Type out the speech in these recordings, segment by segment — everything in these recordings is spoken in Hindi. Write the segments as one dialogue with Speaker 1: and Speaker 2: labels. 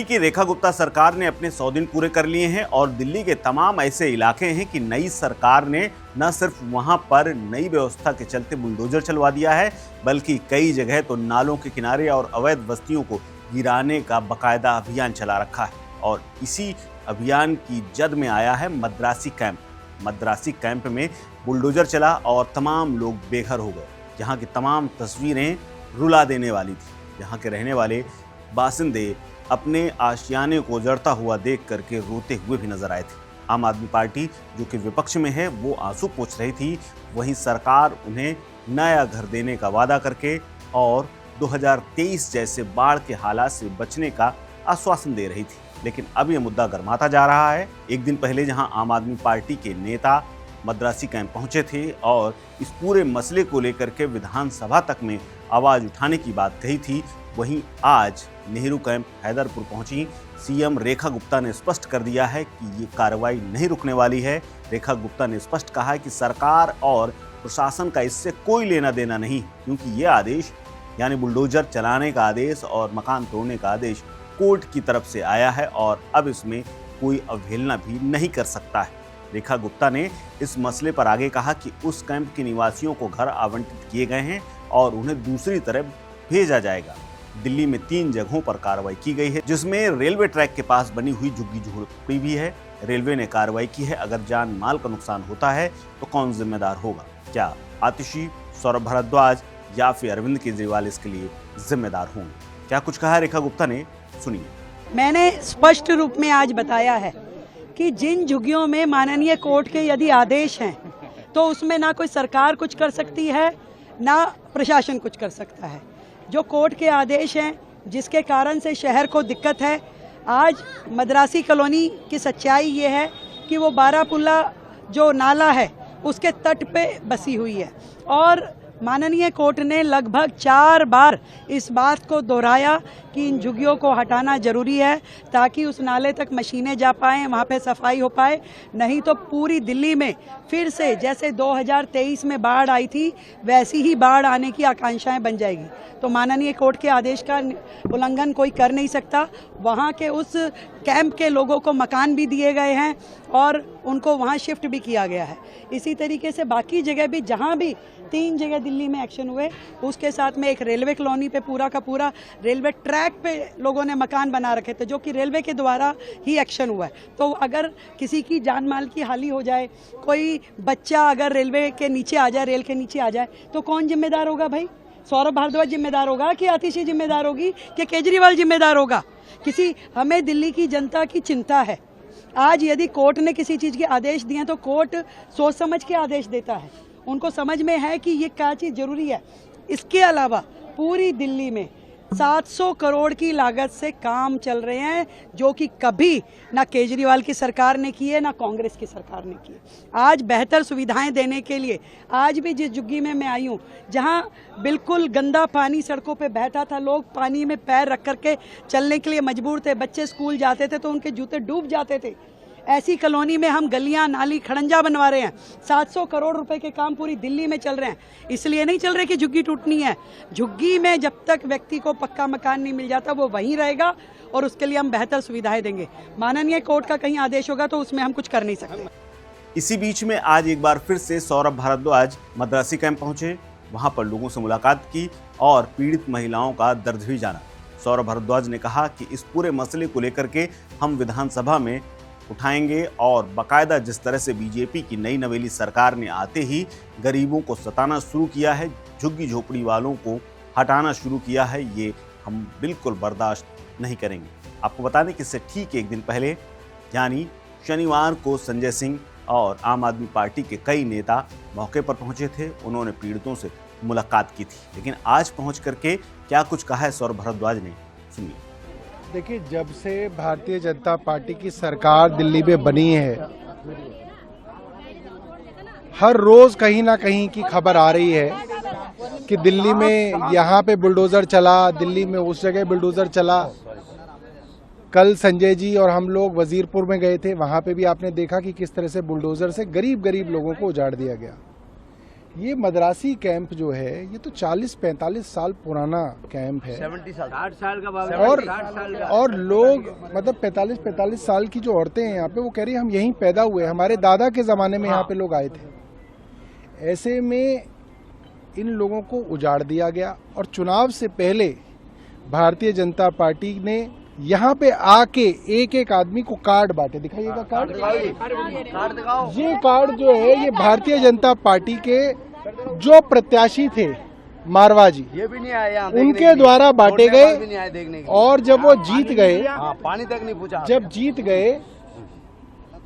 Speaker 1: की रेखा गुप्ता सरकार ने अपने 100 दिन पूरे कर लिए हैं और दिल्ली के तमाम ऐसे इलाके हैं कि नई सरकार ने न सिर्फ वहां पर नई व्यवस्था के चलते बुलडोजर चलवा दिया है, बल्कि कई जगह तो नालों के किनारे और अवैध बस्तियों को गिराने का बाकायदा अभियान चला रखा है। और इसी अभियान की जद में आया है मद्रासी कैंप। मद्रासी कैंप में बुलडोजर चला और तमाम लोग बेघर हो गए। यहाँ की तमाम तस्वीरें रुला देने वाली थी। यहाँ के रहने वाले बासिंदे अपने आशियाने को उजड़ता हुआ देख करके रोते हुए भी नजर आए थे। आम आदमी पार्टी जो कि विपक्ष में है वो आंसू पोंछ रही थी, वहीं सरकार उन्हें नया घर देने का वादा करके और 2023 जैसे बाढ़ के हालात से बचने का आश्वासन दे रही थी। लेकिन अब यह मुद्दा गर्माता जा रहा है। एक दिन पहले जहां आम आदमी पार्टी के नेता मद्रासी कैंप पहुंचे थे और इस पूरे मसले को लेकर के विधानसभा तक में आवाज उठाने की बात कही थी, वहीं आज नेहरू कैंप हैदरपुर पहुंची सीएम रेखा गुप्ता ने स्पष्ट कर दिया है कि ये कार्रवाई नहीं रुकने वाली है। रेखा गुप्ता ने स्पष्ट कहा है कि सरकार और प्रशासन का इससे कोई लेना देना नहीं, क्योंकि ये आदेश यानी बुलडोजर चलाने का आदेश और मकान तोड़ने का आदेश कोर्ट की तरफ से आया है और अब इसमें कोई अवहेलना भी नहीं कर सकता है। रेखा गुप्ता ने इस मसले पर आगे कहा कि उस कैंप के निवासियों को घर आवंटित किए गए हैं और उन्हें दूसरी तरफ भेजा जाएगा। दिल्ली में 3 जगहों पर कार्रवाई की गई है, जिसमें रेलवे ट्रैक के पास बनी हुई झुग्गी झोपड़ी भी है। रेलवे ने कार्रवाई की है। अगर जान माल का नुकसान होता है तो कौन जिम्मेदार होगा? क्या आतिशी, सौरभ भारद्वाज या फिर अरविंद केजरीवाल इसके लिए जिम्मेदार होंगे? क्या कुछ कहा रेखा गुप्ता ने, सुनिए।
Speaker 2: मैंने स्पष्ट रूप में आज बताया है कि जिन झुग्गियों में माननीय कोर्ट के यदि आदेश हैं तो उसमें ना कोई सरकार कुछ कर सकती है ना प्रशासन कुछ कर सकता है। जो कोर्ट के आदेश हैं जिसके कारण से शहर को दिक्कत है, आज मद्रासी कॉलोनी की सच्चाई ये है कि वो बारापुल्ला जो नाला है उसके तट पे बसी हुई है और माननीय कोर्ट ने लगभग 4 बार इस बात को दोहराया कि इन झुग्गियों को हटाना जरूरी है ताकि उस नाले तक मशीनें जा पाएं, वहाँ पे सफाई हो पाए। नहीं तो पूरी दिल्ली में फिर से जैसे 2023 में बाढ़ आई थी वैसी ही बाढ़ आने की आकांक्षाएं बन जाएगी। तो माननीय कोर्ट के आदेश का उल्लंघन कोई कर नहीं सकता। वहाँ के उस कैंप के लोगों को मकान भी दिए गए हैं और उनको वहाँ शिफ्ट भी किया गया है। इसी तरीके से बाकी जगह भी, जहाँ भी 3 जगह दिल्ली में एक्शन हुए, उसके साथ में एक रेलवे कॉलोनी पे पूरा का पूरा रेलवे ट्रैक पे लोगों ने मकान बना रखे थे जो कि रेलवे के द्वारा ही एक्शन हुआ है। तो अगर किसी की जान माल की हानि हो जाए, कोई बच्चा अगर रेलवे के नीचे आ जाए, रेल के नीचे आ जाए, तो कौन जिम्मेदार होगा भाई? सौरभ भारद्वाज जिम्मेदार होगा कि आतिशी जिम्मेदार होगी कि केजरीवाल जिम्मेदार होगा? हमें दिल्ली की जनता की चिंता है। आज यदि कोर्ट ने किसी चीज़ के आदेश दिए तो कोर्ट सोच समझ के आदेश देता है। उनको समझ में है कि ये क्या चीज़ जरूरी है। इसके अलावा पूरी दिल्ली में 700 करोड़ की लागत से काम चल रहे हैं जो कि कभी ना केजरीवाल की सरकार ने किए ना कांग्रेस की सरकार ने किए। आज बेहतर सुविधाएं देने के लिए आज भी जिस झुग्गी में मैं आई हूँ, जहाँ बिल्कुल गंदा पानी सड़कों पे बहता था, लोग पानी में पैर रख करके चलने के लिए मजबूर थे, बच्चे स्कूल जाते थे तो उनके जूते डूब जाते थे, ऐसी कॉलोनी में हम गलियां, नाली, खड़ंजा बनवा रहे हैं। 700 करोड़ रुपए के काम पूरी दिल्ली में चल रहे हैं। इसलिए नहीं चल रहे कि झुग्गी टूटनी है। झुग्गी में जब तक व्यक्ति को पक्का मकान नहीं मिल जाता वो वहीं रहेगा और उसके लिए हम बेहतर सुविधाएं देंगे। माननीय कोर्ट का कहीं आदेश होगा तो उसमें हम कुछ कर नहीं सकते।
Speaker 1: इसी बीच में आज एक बार फिर से सौरभ भारद्वाज मद्रासी कैंप पहुंचे, वहां पर लोगों से मुलाकात की और पीड़ित महिलाओं का दर्द भी जाना। सौरभ भारद्वाज ने कहा कि इस पूरे मसले को लेकर के हम विधानसभा में उठाएंगे और बाकायदा जिस तरह से बीजेपी की नई नवेली सरकार ने आते ही गरीबों को सताना शुरू किया है, झुग्गी झोपड़ी वालों को हटाना शुरू किया है, ये हम बिल्कुल बर्दाश्त नहीं करेंगे। आपको बता दें कि इससे ठीक एक दिन पहले यानी शनिवार को संजय सिंह और आम आदमी पार्टी के कई नेता मौके पर पहुंचे थे। उन्होंने पीड़ितों से मुलाकात की थी। लेकिन आज पहुंच करके क्या कुछ कहा है सौरभ भारद्वाज ने, सुनिए।
Speaker 3: देखिए, जब से भारतीय जनता पार्टी की सरकार दिल्ली में बनी है, हर रोज कहीं ना कहीं की खबर आ रही है कि दिल्ली में यहाँ पे बुलडोजर चला, दिल्ली में उस जगह बुलडोजर चला। कल संजय जी और हम लोग वजीरपुर में गए थे, वहाँ पे भी आपने देखा कि किस तरह से बुलडोजर से गरीब गरीब लोगों को उजाड़ दिया गया। ये मद्रासी कैंप जो है ये तो 40-45 साल पुराना कैंप है
Speaker 4: 60 साल का बाबा,
Speaker 3: और
Speaker 4: 60 साल का।
Speaker 3: और लोग मतलब 45 साल की जो औरतें हैं यहाँ पे वो कह रही हैं हम यहीं पैदा हुए, हमारे दादा के ज़माने में यहाँ पे लोग आए थे। ऐसे में इन लोगों को उजाड़ दिया गया और चुनाव से पहले भारतीय जनता पार्टी ने यहाँ पे आके एक एक आदमी को कार्ड बांटे। दिखाइएगा कार्ड,
Speaker 4: कार्ड दिखाओ।
Speaker 3: ये कार्ड जो है ये भारतीय जनता पार्टी के जो प्रत्याशी थे मारवा जी,
Speaker 4: ये भी नहीं आए यहाँ
Speaker 3: उनके द्वारा बांटे गए।
Speaker 4: भी नहीं आए देखने के।
Speaker 3: और जब वो जीत गए,
Speaker 4: हाँ, पानी तक नहीं पूछा।
Speaker 3: जब जीत गए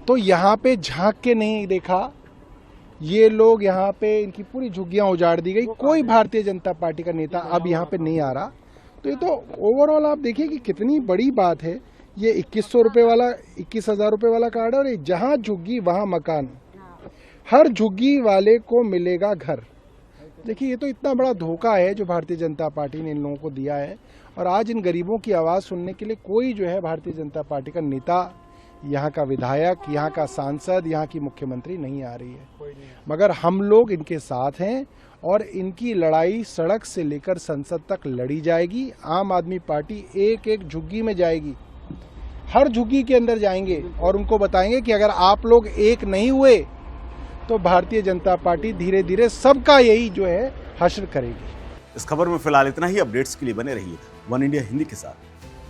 Speaker 3: तो यहाँ पे झांक के नहीं देखा, ये लोग यहाँ पे इनकी पूरी झुग्गियां उजाड़ दी गई। कोई भारतीय जनता पार्टी का नेता अब यहाँ पे नहीं आ रहा। तो ये तो ओवरऑल आप देखिए कि कितनी बड़ी बात है। ये 2100 रुपये वाला, 21,000 रुपये वाला कार्ड है और जहाँ झुग्गी वहाँ मकान, हर झुग्गी वाले को मिलेगा घर। देखिए ये तो इतना बड़ा धोखा है जो भारतीय जनता पार्टी ने इन लोगों को दिया है। और आज इन गरीबों की आवाज़ सुनने के लिए कोई जो है भारतीय जनता पार्टी का नेता, यहाँ का विधायक, यहाँ का सांसद, यहाँ की मुख्यमंत्री नहीं आ रही है। मगर हम लोग इनके साथ हैं और इनकी लड़ाई सड़क से लेकर संसद तक लड़ी जाएगी। आम आदमी पार्टी एक एक झुग्गी में जाएगी, हर झुग्गी के अंदर जाएंगे और उनको बताएंगे कि अगर आप लोग एक नहीं हुए तो भारतीय जनता पार्टी धीरे धीरे सबका यही जो है हश्र करेगी।
Speaker 1: इस खबर में फिलहाल इतना ही। अपडेट्स के लिए बने रहिए वन इंडिया हिंदी के साथ।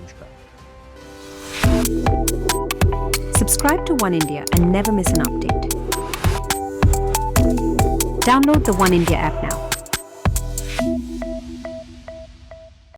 Speaker 1: नमस्कार।
Speaker 5: Subscribe to One India and never miss an update. Download the One India app now.